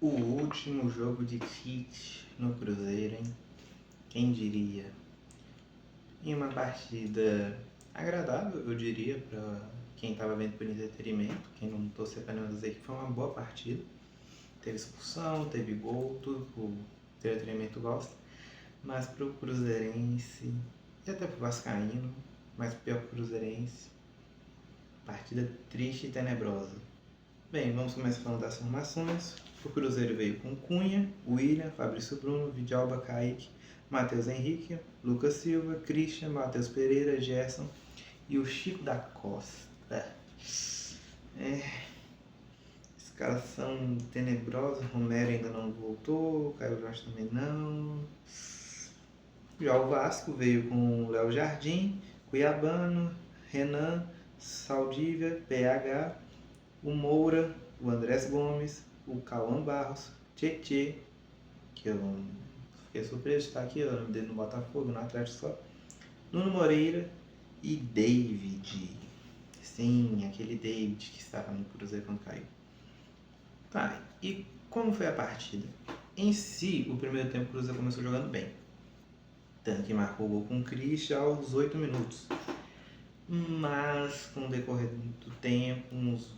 O último jogo de Tite no Cruzeiro, hein? Quem diria? Em uma partida agradável, eu diria, para quem estava vendo por entretenimento, quem não torcia para nenhuma das equipes, foi uma boa partida. Teve expulsão, teve gol, tudo que o entretenimento gosta. Mas pro Cruzeirense, e até pro Vascaíno, mas pior pro Cruzeirense, partida triste e tenebrosa. Bem, vamos começar falando das formações. O Cruzeiro veio com Cunha, William, Fabrício Bruno, Vidalba, Kaique, Matheus Henrique, Lucas Silva, Christian, Matheus Pereira, Gerson e o Chico da Costa. Esses caras são tenebrosos. Romero ainda não voltou, Caio Jorge também não. Já o Vasco veio com Léo Jardim, Cuiabano, Renan, Saldívia, PH, o Moura, o Andrés Gomes, o Cauã Barros, Tietê, que eu fiquei surpreso de estar aqui, o nome dele no Botafogo, no Atlético só, Nuno Moreira e David. Sim, aquele David que estava no Cruzeiro quando caiu. Tá, e como foi a partida? Em si, o primeiro tempo o Cruzeiro começou jogando bem. Tanto que marcou o gol com o Christian aos 8 minutos. Mas com o decorrer do tempo, uns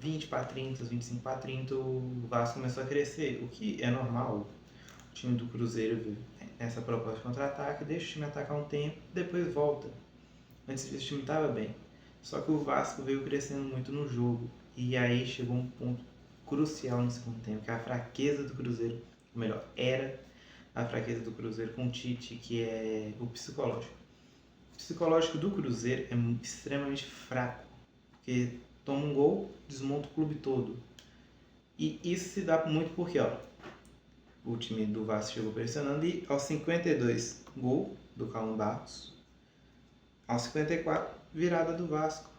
20 para 30, 25 para 30, o Vasco começou a crescer, o que é normal. O time do Cruzeiro, essa proposta de contra-ataque, deixa o time atacar um tempo, depois volta. Antes disso o time estava bem. Só que o Vasco veio crescendo muito no jogo. E aí chegou um ponto crucial no segundo tempo, que é a fraqueza do Cruzeiro, ou melhor, era a fraqueza do Cruzeiro com o Tite, que é o psicológico. O psicológico do Cruzeiro é extremamente fraco, porque toma um gol, desmonta o clube todo. E isso se dá muito porque, ó, o time do Vasco chegou pressionando e aos 52, gol do Cauã Barros. Aos 54, virada do Vasco.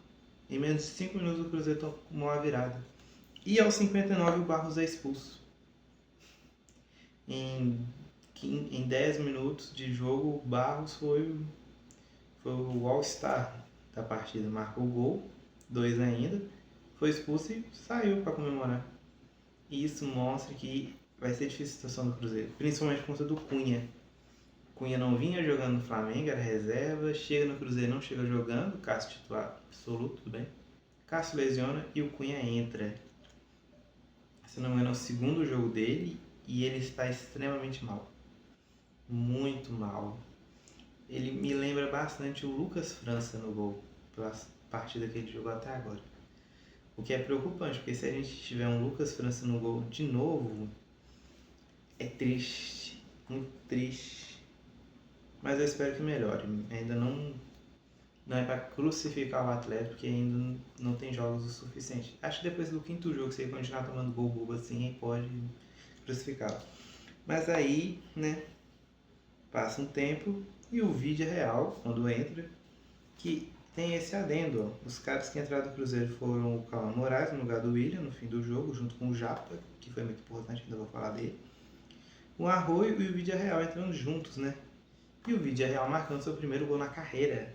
Em menos de 5 minutos o Cruzeiro tomou a virada. E aos 59 o Barros é expulso. Em 10 minutos de jogo, o Barros foi o All-Star da partida. Marcou o gol, 2 ainda, foi expulso e saiu para comemorar. E isso mostra que vai ser difícil a situação do Cruzeiro, principalmente por conta do Cunha. Cunha não vinha jogando no Flamengo, era reserva, chega no Cruzeiro, não chega jogando, Cássio titular absoluto, tudo bem. Cássio lesiona e o Cunha entra. Se não me engano, é o segundo jogo dele e ele está extremamente mal. Muito mal. Ele me lembra bastante o Lucas França no gol, pela partida que ele jogou até agora. O que é preocupante, porque se a gente tiver um Lucas França no gol de novo, é triste, muito triste. Mas eu espero que melhore. Ainda não é para crucificar o atleta, porque ainda não tem jogos o suficiente. Acho que depois do quinto jogo, se ele continuar tomando gol bobo assim, aí pode crucificá-lo. Mas aí, né, passa um tempo e o vídeo é real, quando entra, que tem esse adendo. Ó. Os caras que entraram do Cruzeiro foram o Cauã Moraes no lugar do William no fim do jogo, junto com o Japa, que foi muito importante, ainda vou falar dele. O Arroio e o Vídeo Real entrando juntos, né? E o Vídeo Real marcando seu primeiro gol na carreira.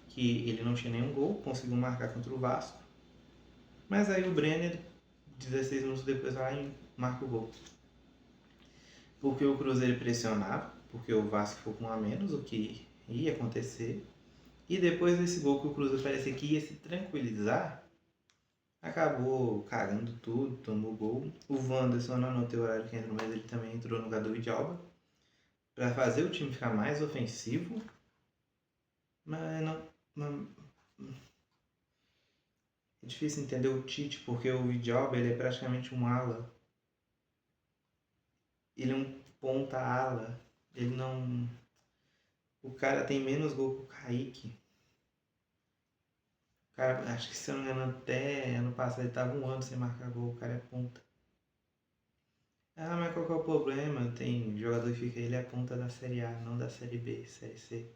Que ele não tinha nenhum gol, conseguiu marcar contra o Vasco. Mas aí o Brenner, 16 minutos depois, vai lá e marca o gol. Porque o Cruzeiro pressionava, porque o Vasco ficou com um a menos, o que ia acontecer. E depois desse gol que o Cruzeiro parecia que ia se tranquilizar, acabou cagando tudo, tomou gol. O Wanderson não anotei o horário que entrou, mas ele também entrou no lugar do Vidalba para fazer o time ficar mais ofensivo. Mas não é difícil entender o Tite, porque o Vidalba ele é praticamente um ala. Ele é um ponta-ala. Ele não... O cara tem menos gol que o Kaique. O cara, acho que se eu não me engano, até ano passado ele tava um ano sem marcar gol. O cara é ponta. Ah, mas qual que é o problema? Tem jogador que fica, ele é ponta da Série A, não da Série B, Série C.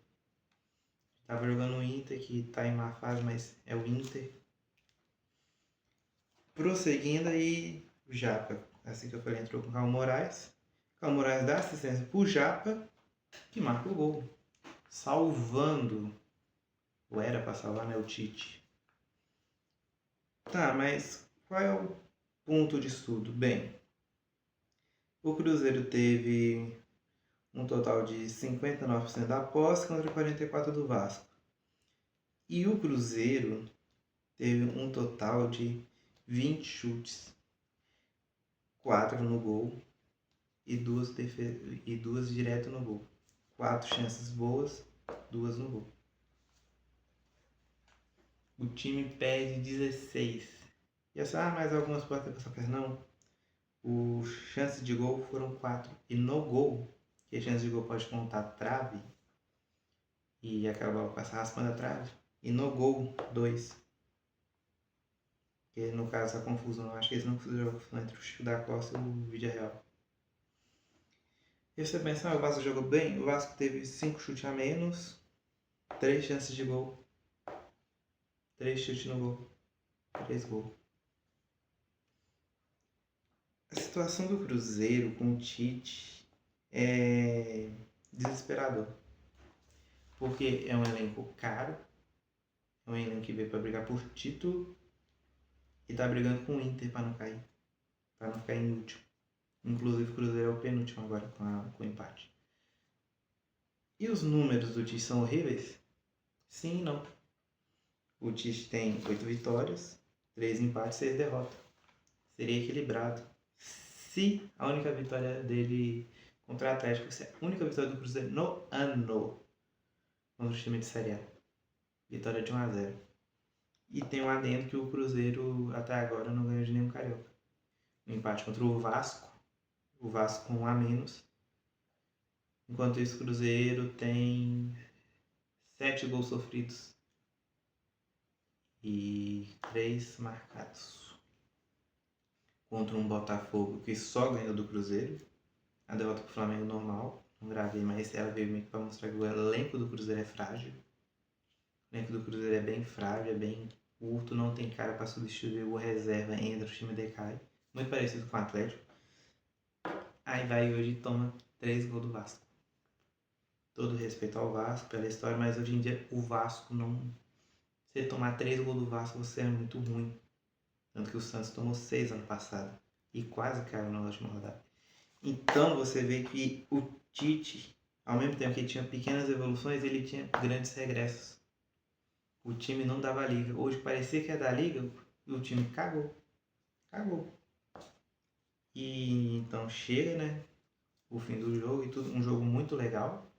Tava jogando o Inter, que tá em má fase, mas é o Inter. Prosseguindo aí, o Japa, assim que eu falei, entrou com o Cauã Moraes. Cauã Moraes dá assistência pro Japa, que marca o gol. Salvando. Ou era pra salvar, né? O Tite. Tá, mas qual é o ponto disso tudo? Bem, O Cruzeiro teve um total de 59% da posse contra 44% do Vasco. E o Cruzeiro teve um total de 20 chutes, 4 no gol e 2 direto no gol. 4 chances boas, 2 no gol. O time perde 16. E assim, mas algumas podem ter passado perto. Não. Os chances de gol foram 4. E no gol, que a chance de gol pode contar trave e acabar passar raspando a trave. E no gol, 2. Que no caso a confusão, acho que eles não fizeram confusão entre o Chico da Costa e o Vídeo Real. E você pensa, o Vasco jogou bem? O Vasco teve 5 chutes a menos, 3 chances de gol, 3 chutes no gol, 3 gols. A situação do Cruzeiro com o Tite é desesperador. Porque é um elenco caro, é um elenco que veio para brigar por título e tá brigando com o Inter para não cair, para não ficar em último. Inclusive o Cruzeiro é o penúltimo agora com o empate. E os números do Tite são horríveis? Sim e não. O Tite tem 8 vitórias, 3 empates e 6 derrotas. Seria equilibrado. Se a única vitória dele contra o Atlético fosse a única vitória do Cruzeiro no ano contra o time de Série A. Vitória de 1-0. E tem um adendo que o Cruzeiro até agora não ganhou de nenhum carioca. Um empate contra o Vasco com 1 a menos. Enquanto isso, o Cruzeiro tem 7 gols sofridos e 3 marcados. Contra um Botafogo que só ganhou do Cruzeiro. A derrota pro Flamengo normal. Não gravei, mas ela veio meio que pra mostrar que o elenco do Cruzeiro é frágil. O elenco do Cruzeiro é bem frágil, é bem curto, não tem cara pra substituir o reserva, entra, o time decai. Muito parecido com o Atlético. Aí vai hoje e toma 3 gols do Vasco. Todo respeito ao Vasco pela história, mas hoje em dia o Vasco não... Se você tomar 3 gols do Vasco, você é muito ruim. Tanto que o Santos tomou 6 ano passado. E quase caiu na última rodada. Então você vê que o Tite, ao mesmo tempo que ele tinha pequenas evoluções, ele tinha grandes regressos. O time não dava liga. Hoje parecia que ia dar liga, o time cagou. E então chega, né? O fim do jogo e tudo. Um jogo muito legal.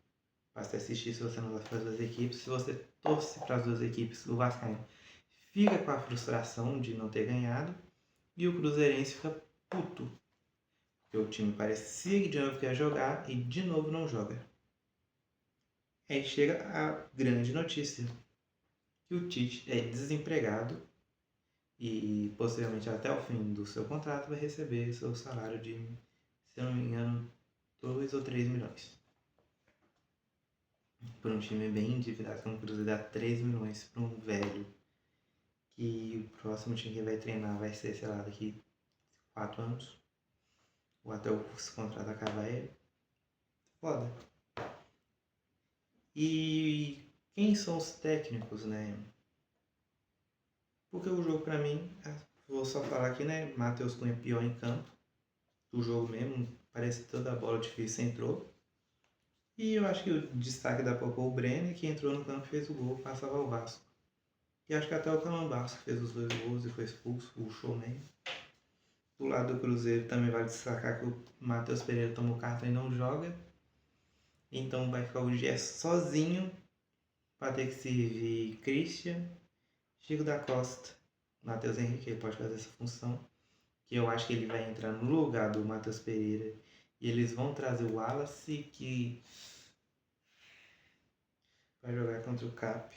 Basta assistir se você não gosta das duas equipes. Se você torce para as duas equipes, o Vascaíno fica com a frustração de não ter ganhado. E o Cruzeirense fica puto. Porque o time parecia que de novo quer jogar e de novo não joga. Aí chega a grande notícia. Que o Tite é desempregado e possivelmente até o fim do seu contrato vai receber seu salário de, se eu não me engano, 2 ou 3 milhões. Por um time bem endividado, como o Cruzeiro dá 3 milhões para um velho que o próximo time que vai treinar vai ser, sei lá, daqui 4 anos. Ou até o contrato acabar, é foda. E quem são os técnicos, né? Porque o jogo pra mim, vou só falar aqui, né? Matheus Cunha pior em campo. O jogo mesmo, parece que toda a bola difícil entrou. E eu acho que o destaque da Popó o Brenner, que entrou no campo e fez o gol para salvar o Vasco. E acho que até o Calambaço fez os 2 gols e foi expulso, o showman. Do lado do Cruzeiro também vale destacar que o Matheus Pereira tomou cartão e não joga. Então vai ficar o Gerson sozinho para ter que servir Christian, Chico da Costa, Matheus Henrique, ele pode fazer essa função. Que eu acho que ele vai entrar no lugar do Matheus Pereira. E eles vão trazer o Wallace, que vai jogar contra o Cap.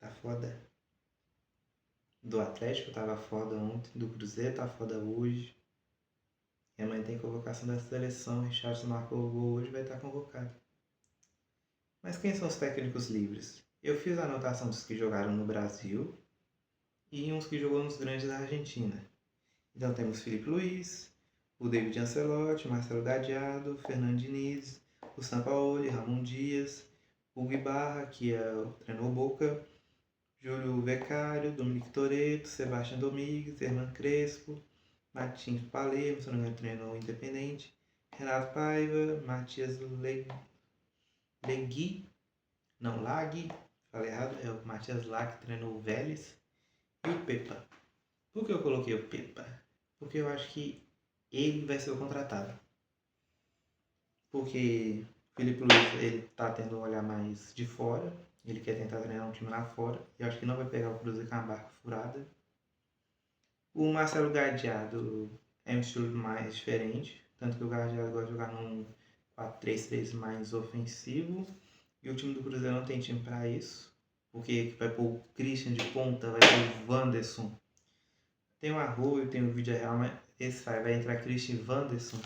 Tá foda. Do Atlético tava foda ontem, do Cruzeiro tá foda hoje. E amanhã tem convocação da seleção, o Richardson marcou o gol hoje, vai estar convocado. Mas quem são os técnicos livres? Eu fiz a anotação dos que jogaram no Brasil e uns que jogou nos grandes da Argentina. Então temos Felipe Luiz, o David Ancelotti, Marcelo Gadiardo, Fernando Diniz, o Sampaoli, Ramon Dias, Hugo Ibarra, que treinou Boca, Júlio Beccario, Dominique Toretto, Sebastião Domingues, Herman Crespo, Martins Palermo, se não me engano, treinou o Independente. Renato Paiva, Matias Lagui, falei errado, é o Matias Lagui, treinou o Vélez. E o Pepa. Por que eu coloquei o Pepa? Porque eu acho que ele vai ser o contratado. Porque o Felipe Luiz, ele tá tendo um olhar mais de fora. Ele quer tentar treinar um time lá fora. Eu acho que não vai pegar o Cruzeiro com a barca furada. O Marcelo Gardiado é um estilo mais diferente. Tanto que o Gardiado gosta de jogar num 4-3-3 mais ofensivo. E o time do Cruzeiro não tem time para isso. Porque vai pôr o Christian de ponta, vai pôr o Wanderson. Tem o Arroio, tem o Vídeo Real, mas esse vai entrar Christian e Wanderson.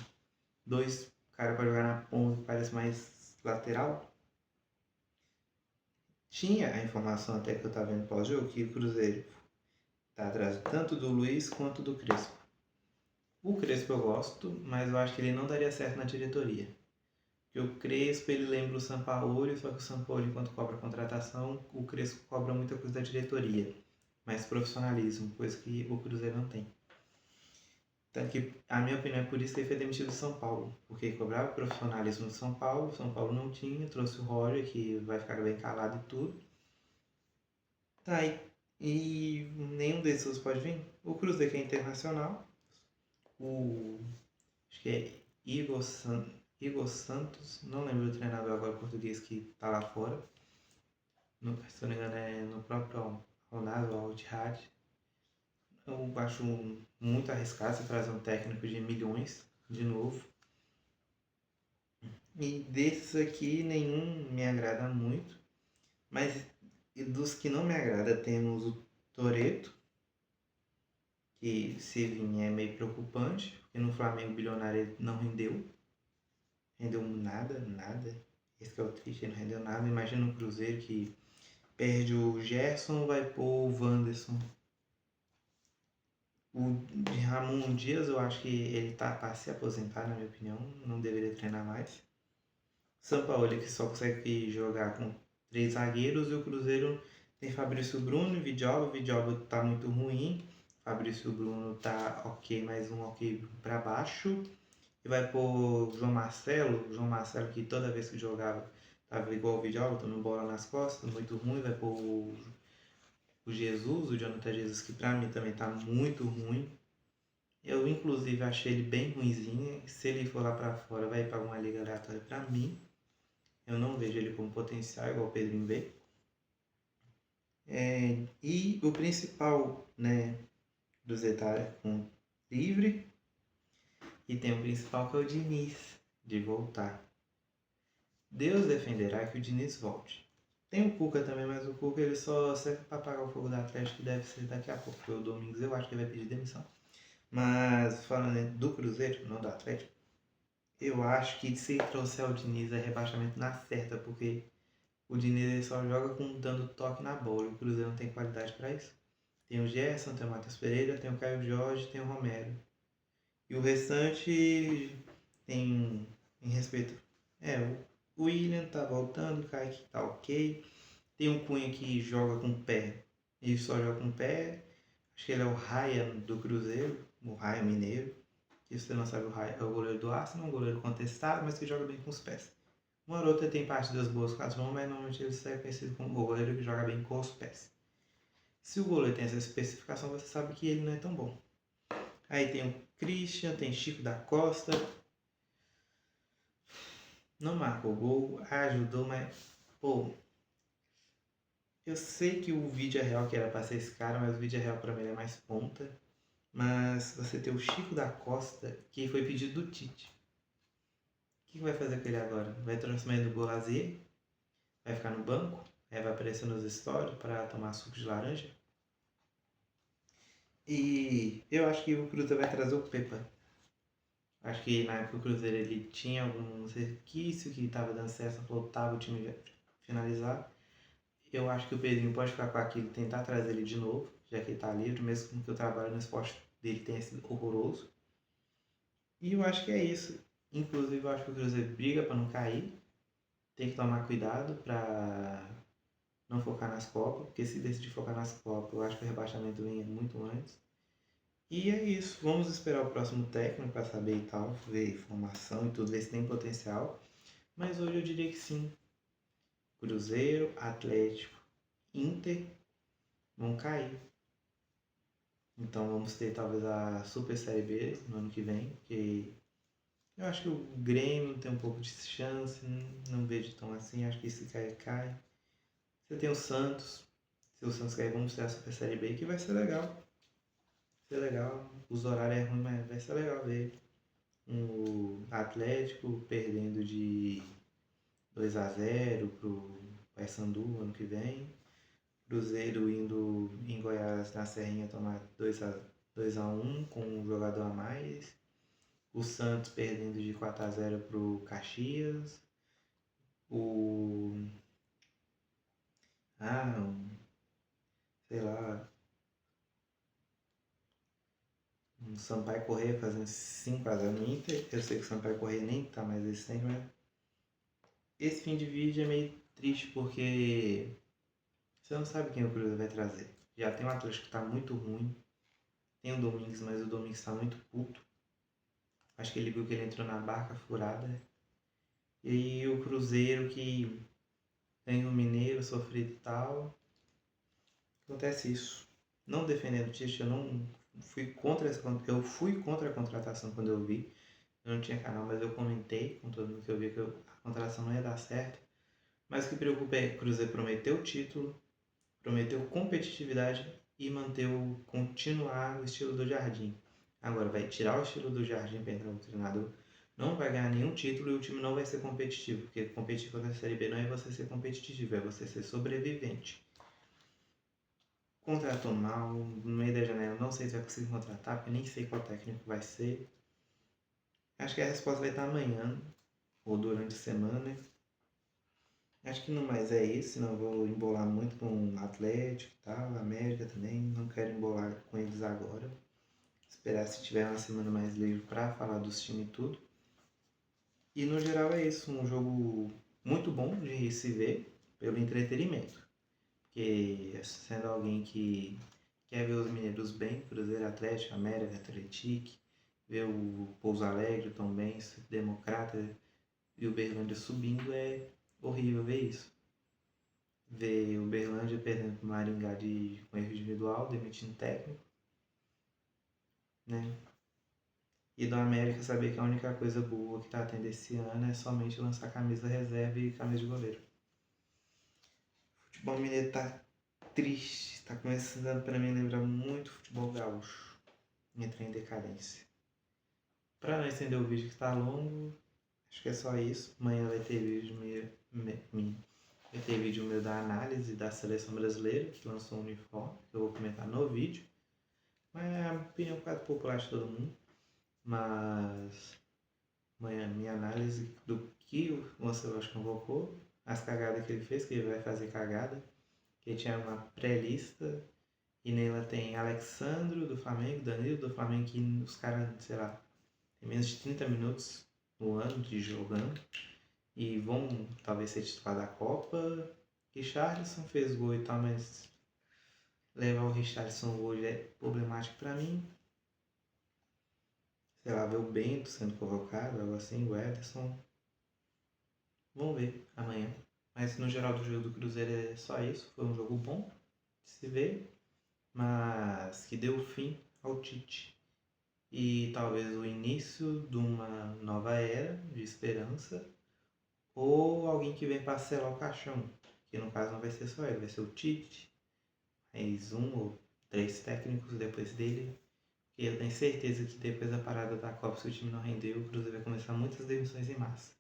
Dois caras para jogar na ponta, parece mais lateral. Tinha a informação até que eu estava vendo pós-jogo que o Cruzeiro está atrás tanto do Luiz quanto do Crespo. O Crespo eu gosto, mas eu acho que ele não daria certo na diretoria. Porque o Crespo ele lembra o Sampaoli, só que o Sampaoli, enquanto cobra contratação, o Crespo cobra muita coisa da diretoria. Mais profissionalismo, coisa que o Cruzeiro não tem. Tanto que, a minha opinião, é por isso que ele foi demitido do São Paulo. Porque cobrava profissionalismo do São Paulo não tinha, trouxe o Roger, que vai ficar bem calado e tudo. Tá aí. E nenhum desses pode vir. O Cruzeiro que é internacional. Acho que é Igor Santos. Não lembro do treinador agora português que tá lá fora. Se não me engano é no próprio Ronaldo Al-Ittihad. Eu acho muito arriscado você trazer um técnico de milhões de novo. E desses aqui, nenhum me agrada muito. Mas dos que não me agrada, temos o Toretto, que se vir é meio preocupante, porque no Flamengo bilionário ele não rendeu. Rendeu nada. Esse que é o triste, ele não rendeu nada. Imagina um Cruzeiro que perde o Gerson, vai pôr o Wanderson. O de Ramon Dias, eu acho que ele tá para se aposentar, na minha opinião. Não deveria treinar mais. Sampaoli, que só consegue jogar com 3 zagueiros. E o Cruzeiro tem Fabrício Bruno e Vidioba. O Vidioba tá muito ruim. Fabrício Bruno tá ok, mais um ok para baixo. E vai pôr João Marcelo que toda vez que jogava tava igual o Vidioba, tomando bola nas costas, muito ruim. Vai pôr o Jesus, o Jonathan Jesus, que pra mim também tá muito ruim. Eu, inclusive, achei ele bem ruinzinho. Se ele for lá pra fora, vai para uma liga aleatória pra mim. Eu não vejo ele como potencial, igual o Pedrinho vê. E o principal, né, do Zeta é com livre. E tem o principal que é o Diniz, de voltar. Deus defenderá que o Diniz volte. Tem o Cuca também, mas o Cuca ele só serve para apagar o fogo do Atlético, que deve ser daqui a pouco, porque o Domingos eu acho que ele vai pedir demissão. Mas falando do Cruzeiro, não do Atlético, eu acho que se trouxer o Diniz é rebaixamento na certa, porque o Diniz só joga dando toque na bola, o Cruzeiro não tem qualidade para isso. Tem o Gerson, tem o Matheus Pereira, tem o Caio Jorge, tem o Romero. E o restante tem em respeito. O William tá voltando, o Kaique tá ok. Tem o Cunha que joga com o pé. Ele só joga com o pé. Acho que ele é o Raia do Cruzeiro, o Raia Mineiro. Se você não sabe, o Raia é o goleiro do Arsenal, um goleiro contestado, mas que joga bem com os pés. O Marotta tem partidas boas com as mãos, mas normalmente ele é conhecido como o goleiro que joga bem com os pés. Se o goleiro tem essa especificação, você sabe que ele não é tão bom. Aí tem o Christian, tem Chico da Costa. Não marcou gol, ajudou, mas pô, eu sei que o Vídeo Real que era pra ser esse cara, mas o Vídeo Real pra mim é mais ponta. Mas você tem o Chico da Costa, que foi pedido do Tite. O que vai fazer com ele agora? Vai transformar ele no Golazier? Vai ficar no banco? Vai aparecer nos stories para tomar suco de laranja? E eu acho que o Cruzeiro vai trazer o Pepa. Acho que na época o Cruzeiro ele tinha algum resquício que estava dando certo, faltava o time finalizar. Eu acho que o Pedrinho pode ficar com aquilo e tentar trazer ele de novo, já que ele está livre, mesmo que o trabalho no esporte dele tenha sido horroroso. E eu acho que é isso. Inclusive, eu acho que o Cruzeiro briga para não cair. Tem que tomar cuidado para não focar nas Copas, porque se decidir focar nas Copas, eu acho que o rebaixamento vem muito antes. E é isso. Vamos esperar o próximo técnico para saber e tal, ver formação e tudo, ver se tem potencial. Mas hoje eu diria que sim. Cruzeiro, Atlético, Inter vão cair. Então vamos ter talvez a Super Série B no ano que vem, porque eu acho que o Grêmio tem um pouco de chance, não vejo tão assim, acho que se cair, cai. Você tem o Santos, se o Santos cair, vamos ter a Super Série B, que vai ser legal. Vai ser legal. Os horários é ruim, mas vai ser legal ver o Atlético perdendo de 2-0 pro Paysandu ano que vem. Cruzeiro indo em Goiás na Serrinha tomar 2-1 com um jogador a mais. O Santos perdendo de 4-0 pro Caxias. O. Ah, sei lá. O Sampaio Corrêa fazendo 5-0 no Inter. Eu sei que o Sampaio Corrêa nem tá mais existente, mas. Esse fim de vídeo é meio triste porque você não sabe quem o Cruzeiro vai trazer. Já tem um Atlético que tá muito ruim. Tem o Domingues, mas o Domingues tá muito puto. Acho que ele viu que ele entrou na barca furada. E o Cruzeiro que tem o Mineiro sofrido e tal. Acontece isso. Não defendendo o Tite, eu não fui contra essa. Eu fui contra a contratação quando eu vi. Eu não tinha canal, mas eu comentei com todo mundo que eu vi que a contratação não ia dar certo. Mas o que preocupa é que o Cruzeiro prometeu o título, prometeu competitividade e continuar o estilo do Jardim. Agora vai tirar o estilo do Jardim para entrar no treinador, não vai ganhar nenhum título e o time não vai ser competitivo, porque competir na Série B não é você ser competitivo, é você ser sobrevivente. Contratou mal, no meio da janela, não sei se vai conseguir contratar, porque nem sei qual técnico vai ser. Acho que a resposta vai estar amanhã, ou durante a semana. Acho que no mais é isso, senão eu vou embolar muito com o Atlético e tal, América também. Não quero embolar com eles agora. Esperar se tiver uma semana mais livre para falar dos times e tudo. E no geral é isso, um jogo muito bom de se ver pelo entretenimento. Porque sendo alguém que quer ver os mineiros bem, Cruzeiro, Atlético, América, Atlético, ver o Pouso Alegre, Tombense, Democrata e o Berlândia subindo é horrível ver isso. Ver o Berlândia perdendo para o Maringá com erro individual, demitindo técnico, né? E do América saber que a única coisa boa que tá tendo esse ano é somente lançar camisa reserva e camisa de goleiro. O futebol mineiro tá triste, tá começando pra mim a lembrar muito futebol gaúcho. Entra em decadência. Pra não estender o vídeo que tá longo, acho que é só isso. Amanhã vai ter vídeo vai ter vídeo meu da análise da seleção brasileira, que lançou um uniforme, que eu vou comentar no vídeo. Mas é a opinião quase popular de todo mundo. Mas amanhã minha análise do que o Ancelotti convocou, as cagadas que ele fez, que ele vai fazer cagada, que tinha uma pré-lista e nela tem Alexandro do Flamengo, Danilo do Flamengo, que os caras, sei lá, tem menos de 30 minutos no ano de jogando e vão talvez ser titular da Copa. Richarlison fez gol e tal, mas levar o Richarlison hoje é problemático pra mim. Sei lá, ver o Bento sendo convocado, algo assim, o Ederson. Vamos ver amanhã. Mas no geral do jogo do Cruzeiro é só isso. Foi um jogo bom de se ver, mas que deu fim ao Tite. E talvez o início de uma nova era de esperança, ou alguém que vem parcelar o caixão, que no caso não vai ser só ele, vai ser o Tite, mais um ou 3 técnicos depois dele. E eu tenho certeza que depois da parada da Copa, se o time não render, o Cruzeiro vai começar muitas demissões em massa.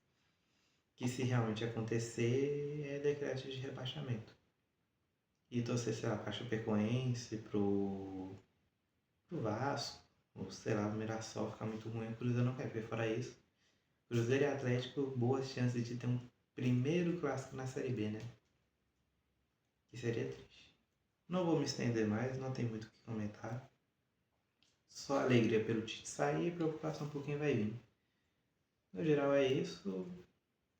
Que se realmente acontecer, é decreto de rebaixamento. E torcer, sei lá, pra Chapecoense, pro Vasco, ou sei lá, o Mirassol ficar muito ruim, o Cruzeiro não quer, porque fora isso, Cruzeiro e Atlético, boas chances de ter um primeiro clássico na Série B, né? Que seria triste. Não vou me estender mais, não tem muito o que comentar. Só alegria pelo Tite sair e preocupação por quem vai vir. No geral é isso.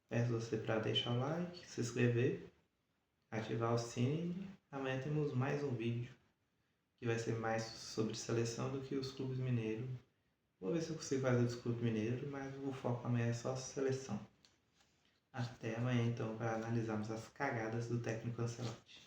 Peço você para deixar o like, se inscrever, ativar o sino e amanhã temos mais um vídeo que vai ser mais sobre seleção do que os clubes mineiros. Vou ver se eu consigo fazer dos clubes mineiros, mas o foco amanhã é só seleção. Até amanhã então para analisarmos as cagadas do técnico Ancelotti.